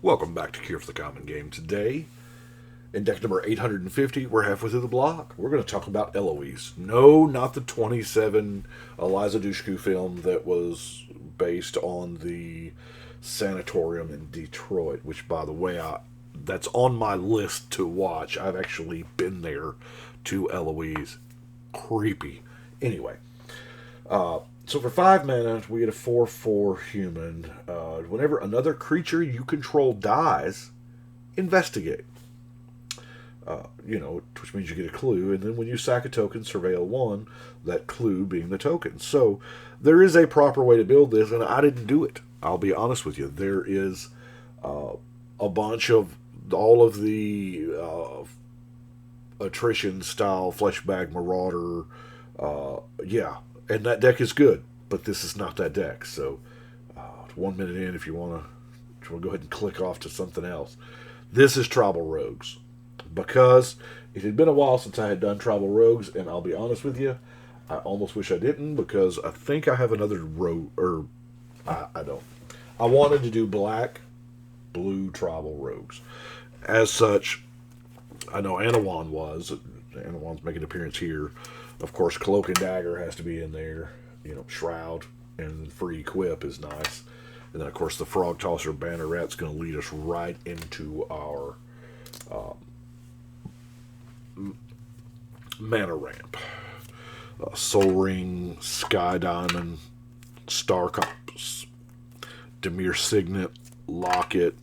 Welcome back to Cure for the Common Game. Today, in deck number 850, we're halfway through the block. We're going to talk about Eloise. No, not the 27 Eliza Dushku film that was based on the sanatorium in Detroit, which, by the way, that's on my list to watch. I've actually been there to Eloise. Creepy. Anyway, so for 5 mana, we get a 4/4 human. Whenever another creature you control dies, investigate. Which means you get a clue, and then when you sack a token, surveil one, that clue being the token. So there is a proper way to build this, and I didn't do it. I'll be honest with you. There is a bunch of all of the attrition style fleshbag marauder. And that deck is good, but this is not that deck. So 1 minute in, if you want to go ahead and click off to something else. This is Tribal Rogues, because it had been a while since I had done Tribal Rogues, and I'll be honest with you, I almost wish I didn't, because I think I have another rogue, or I don't. I wanted to do blue Tribal Rogues. As such, I know Anawan was. Anawan's making an appearance here. Of course, Cloak and Dagger has to be in there. Shroud and free equip is nice. And then, of course, the Frog Tosser Banneret's going to lead us right into our mana ramp. Soul Ring, Sky Diamond, Star Compass, Demir Signet, Locket,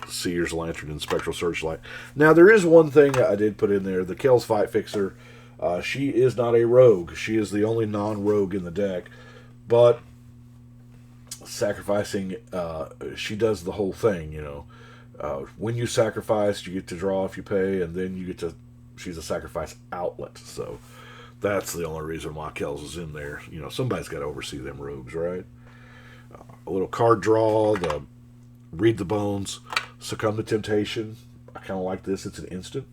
Seer's Lantern, and Spectral Searchlight. Now, there is one thing I did put in there. The Kel's Fight Fixer. She is not a rogue. She is the only non-rogue in the deck. But sacrificing, she does the whole thing, when you sacrifice, you get to draw if you pay, and then you get to... She's a sacrifice outlet. So that's the only reason why Kel's is in there. Somebody's got to oversee them rogues, right? A little card draw, the Read the Bones, Succumb to Temptation. I kind of like this. It's an instant.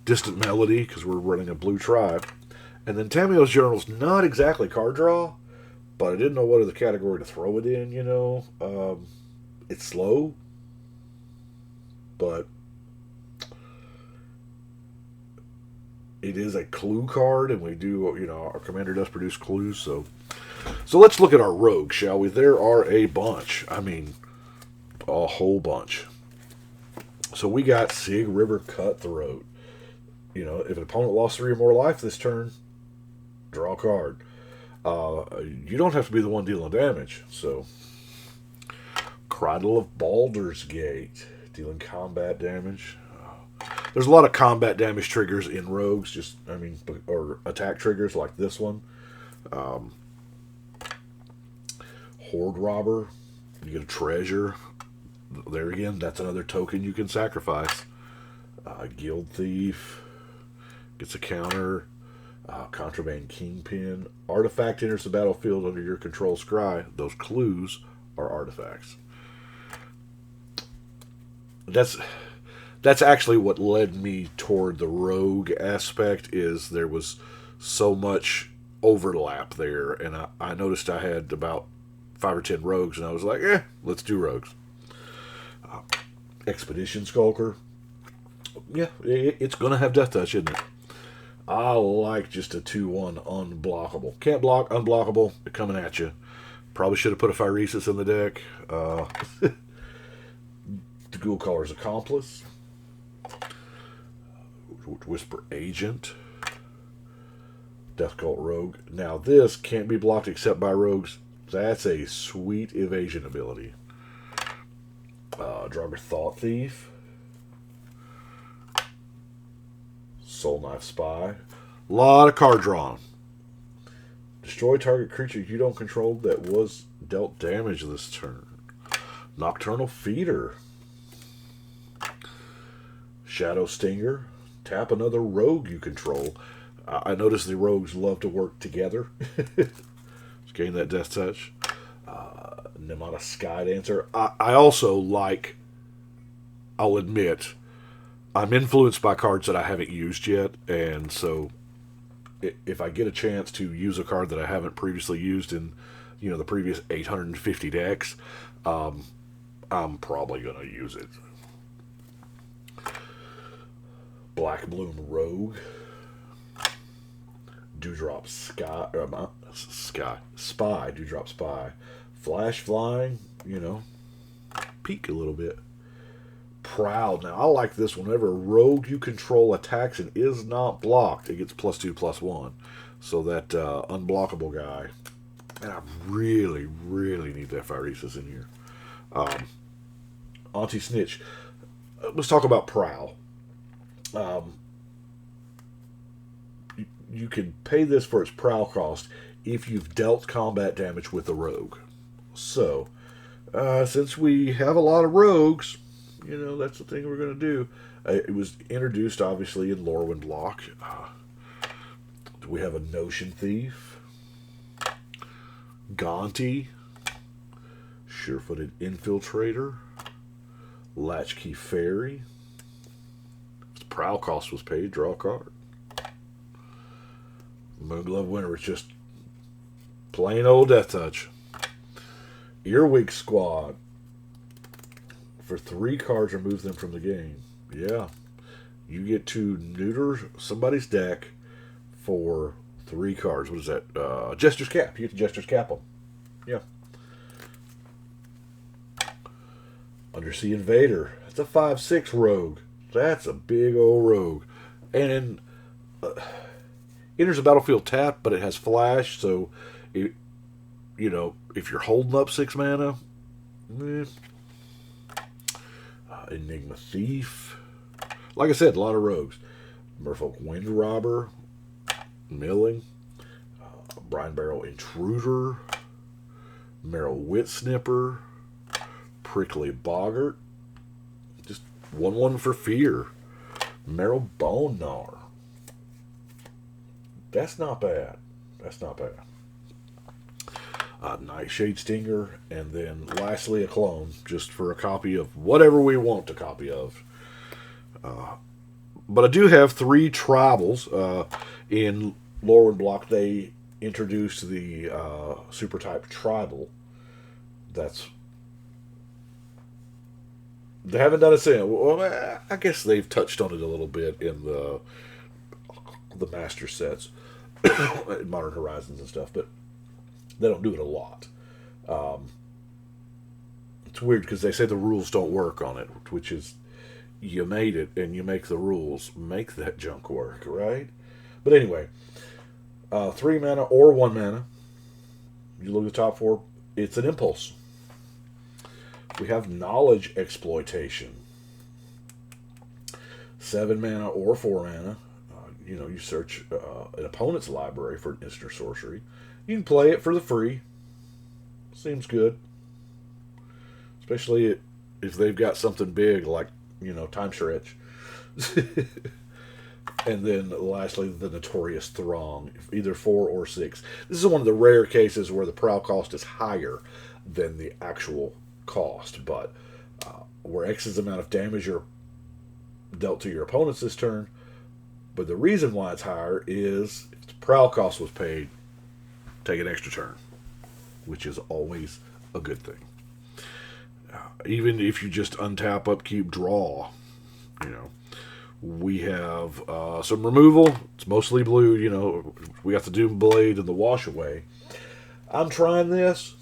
Distant Melody, because we're running a blue tribe. And then Tamiyo's Journal's not exactly card draw, but I didn't know what other category to throw it in, It's slow, but it is a clue card, and we do, our commander does produce clues, so let's look at our rogues, shall we? There are a bunch. I mean, a whole bunch. So we got Sig River Cutthroat. If an opponent lost 3 or more life this turn, draw a card. You don't have to be the one dealing damage. So, Cradle of Baldur's Gate, dealing combat damage. There's a lot of combat damage triggers in rogues, or attack triggers like this one. Horde Robber, you get a treasure. There again, that's another token you can sacrifice. Guild Thief gets a counter. Contraband Kingpin. Artifact enters the battlefield under your control scry. Those clues are artifacts. That's actually what led me toward the rogue aspect, is there was so much overlap there, and I noticed I had about 5 or 10 rogues, and I was like, let's do rogues. Expedition Skulker. Yeah, it's going to have Death Touch, isn't it? I like just a 2/1 unblockable. Can't block, unblockable, coming at you. Probably should have put a Phyresis in the deck. The Ghoul Caller's Accomplice. Whisper Agent. Death Cult Rogue. Now this can't be blocked except by rogues. That's a sweet evasion ability. Draugr Thought Thief. Soul Knife Spy. A lot of card drawn. Destroy target creature you don't control that was dealt damage this turn. Nocturnal Feeder. Shadow Stinger. Tap another rogue you control. I notice the rogues love to work together. Just gain that Death Touch. Nemata Sky Dancer. I also like, I'll admit, I'm influenced by cards that I haven't used yet, and so if I get a chance to use a card that I haven't previously used in, the previous 850 decks, I'm probably going to use it. Black Bloom Rogue. Dewdrop Spy. Dewdrop Spy. Flash Flying, peek a little bit. Proud. Now, I like this one. Whenever a rogue you control attacks and is not blocked, it gets +2/+1. So that unblockable guy. And I really, really need that Phyresis in here. Auntie Snitch. Let's talk about Prowl. You can pay this for its Prowl cost if you've dealt combat damage with a rogue. So, since we have a lot of rogues, that's the thing we're going to do. It was introduced, obviously, in Lorwyn Block. We have a Notion Thief. Gonti. Sure-Footed Infiltrator. Latchkey Fairy. Its Prowl cost was paid. Draw a card. Moonglove Winter is just plain old Death Touch. Earwig Squad. For 3 cards, remove them from the game. Yeah. You get to neuter somebody's deck for 3 cards. What is that? Jester's Cap. You get to Jester's Cap them. Yeah. Undersea Invader. That's a 5/6 rogue. That's a big old rogue. And enters the battlefield tapped, but it has flash, so if you're holding up 6 mana, Enigma Thief. Like I said, a lot of rogues. Merfolk Wind Robber, Milling, Brine Barrel Intruder, Merrill Wit Snipper, Prickly Boggart, just 1/1 for fear. Merrill Bone Gnawer. That's not bad. Nightshade Stinger, and then lastly a clone, just for a copy of whatever we want a copy of. But I do have 3 tribals. In Lorwyn Block, they introduced the Super Type Tribal. They haven't done it since. Well, I guess they've touched on it a little bit in the Master sets, Modern Horizons and stuff, but they don't do it a lot. It's weird because they say the rules don't work on it, which is, you made it and you make the rules. Make that junk work, right? But anyway, 3 mana or 1 mana. You look at the top 4, it's an impulse. We have Knowledge Exploitation. 7 mana or 4 mana. You search an opponent's library for an instant or sorcery. You can play it for the free. Seems good. Especially if they've got something big like, Time Stretch. And then lastly, the Notorious Throng. Either 4 or 6. This is one of the rare cases where the prowl cost is higher than the actual cost. But where X is the amount of damage you're dealt to your opponents this turn. But the reason why it's higher is if the prowl cost was paid, take an extra turn, which is always a good thing. Even if you just untap, upkeep, draw, we have some removal. It's mostly blue. We got the Doom Blade and the Wash Away. I'm trying this.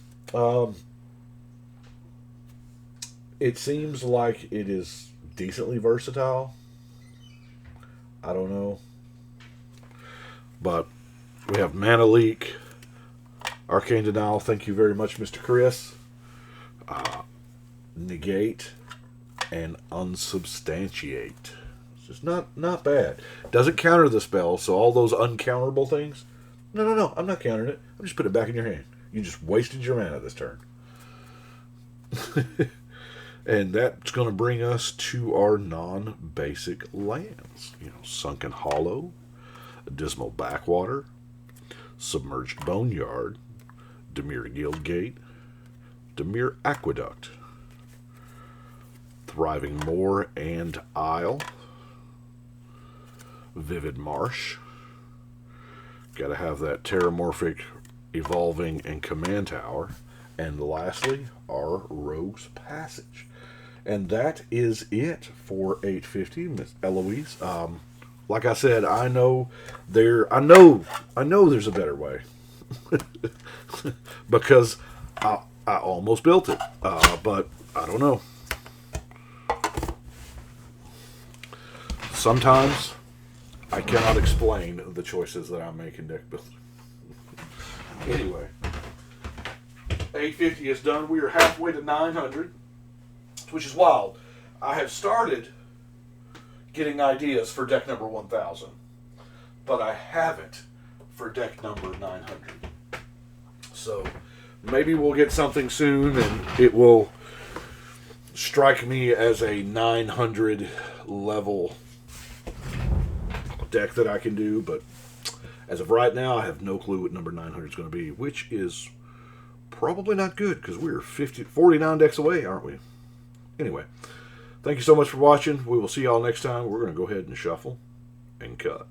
It seems like it is decently versatile. I don't know. But we have Mana Leak, Arcane Denial, thank you very much, Mr. Chris. Negate and Unsubstantiate. It's just not bad. Doesn't counter the spell, so all those uncounterable things, no, I'm not countering it. I'm just putting it back in your hand. You just wasted your mana this turn. And that's going to bring us to our non-basic lands. Sunken Hollow, Dismal Backwater, Submerged Boneyard, Dimir Guildgate, Dimir Aqueduct, Thriving Moor and Isle, Vivid Marsh. Got to have that Terramorphic, Evolving, and Command Tower. And lastly, our Rogue's Passage. And that is it for 850, Miss Eloise. Like I said, I know there's a better way. Because I almost built it. But I don't know. Sometimes I cannot explain the choices that I make in deck building. Anyway, 850 is done. We are halfway to 900, which is wild. I have started getting ideas for deck number 1000, but I haven't for deck number 900. So maybe we'll get something soon, and it will strike me as a 900 level deck that I can do, but as of right now, I have no clue what number 900 is going to be, which is probably not good because we're 49 decks away, aren't we? Anyway, thank you so much for watching. We will see y'all next time. We're going to go ahead and shuffle and cut.